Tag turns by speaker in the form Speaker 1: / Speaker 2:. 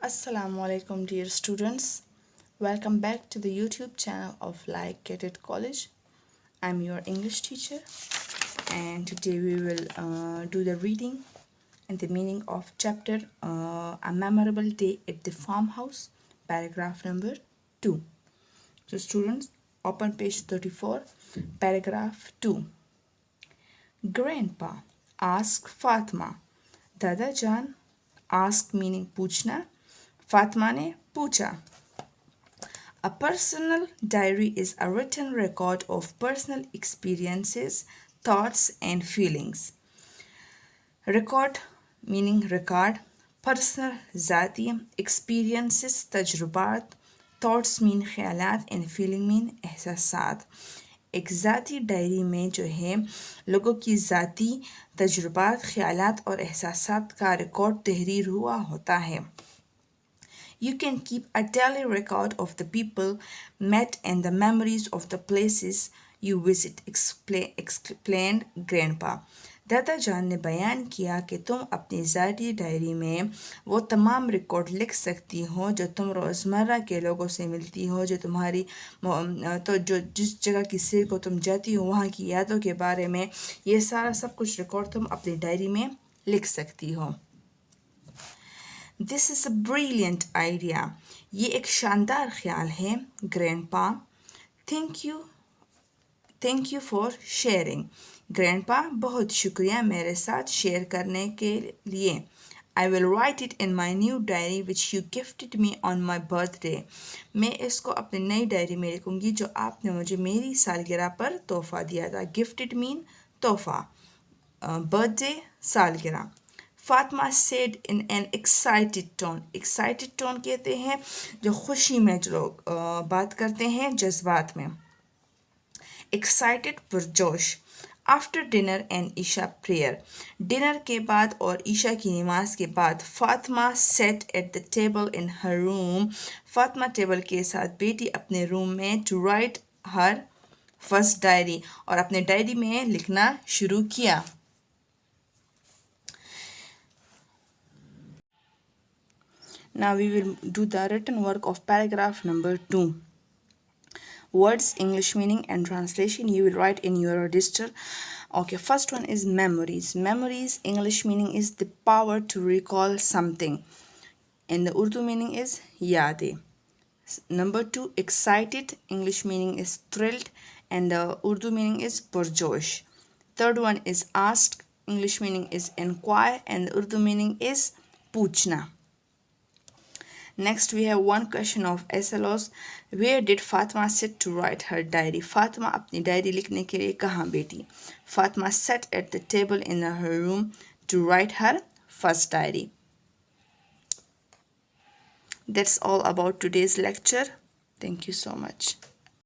Speaker 1: Assalamu alaikum dear students. Welcome back to the YouTube channel of CADET College. I'm your English teacher and today we will do the reading and the meaning of chapter A Memorable Day at the Farmhouse, paragraph number 2. So students, open page 34, paragraph 2. Grandpa asked Fatima. Dada Jan asked meaning पूछना. Fatma ने पूछा. A personal diary is a written record of personal experiences, thoughts and feelings. Record meaning record, personal ذاتی, experiences तजुर्बात, thoughts mean ख्यालात and feeling mean एहसासात. एक ज़ाती diary में जो है लोगों की ज़ाती तजुर्बात, ख्यालात और एहसासात का रिकॉर्ड तहरीर हुआ होता है. You can keep a daily record of the people met and the memories of the places you visit, explained Grandpa. दादा जान ने बयान किया कि तुम अपनी ज़ाती डायरी में वो तमाम रिकॉर्ड लिख सकती हो जो तुम रोज़मर्रा के लोगों से मिलती हो, जो तुम्हारी तो जो जिस जगह की सैर को तुम जाती हो वहाँ की यादों के बारे में, ये सारा सब कुछ रिकॉर्ड तुम अपनी डायरी में लिख सकती हो. This is a brilliant idea. ये एक शानदार ख्याल है. Grandpa, thank you for sharing. Grandpa, बहुत शुक्रिया मेरे साथ शेयर करने के लिए. I will write it in my new diary which you gifted me on my birthday. मैं इसको अपनी नई डायरी में लिखूंगी जो आपने मुझे मेरी सालगिरह पर तोहफा दिया था. Gifted mean तोहफा, birthday सालगिरह. Fatma said in an excited tone. Excited tone कहते हैं जो खुशी में जो लोग बात करते हैं जज्बात में. Excited पुरजोश. After dinner and Isha prayer. Dinner के बाद और ईशा की नमाज के बाद Fatima sat at the table in her room. Fatima table के साथ बैठी अपने रूम में to write her first diary और अपने डायरी में लिखना शुरू किया. Now we will do the written work of paragraph number 2. Words, English meaning and translation you will write in your register. Okay, first one is memories. Memories, English meaning is the power to recall something. And the Urdu meaning is yadein. Number 2, excited. English meaning is thrilled. And the Urdu meaning is purjosh. Third one is asked. English meaning is inquire. And the Urdu meaning is पूछना. Next we have one question of SLOs. Where did Fatima sit to write her diary? Fatima अपनी diary लिखने के लिए कहाँ बैठी? Fatima sat at the table in her room to write her first diary. That's all about today's lecture. Thank you so much.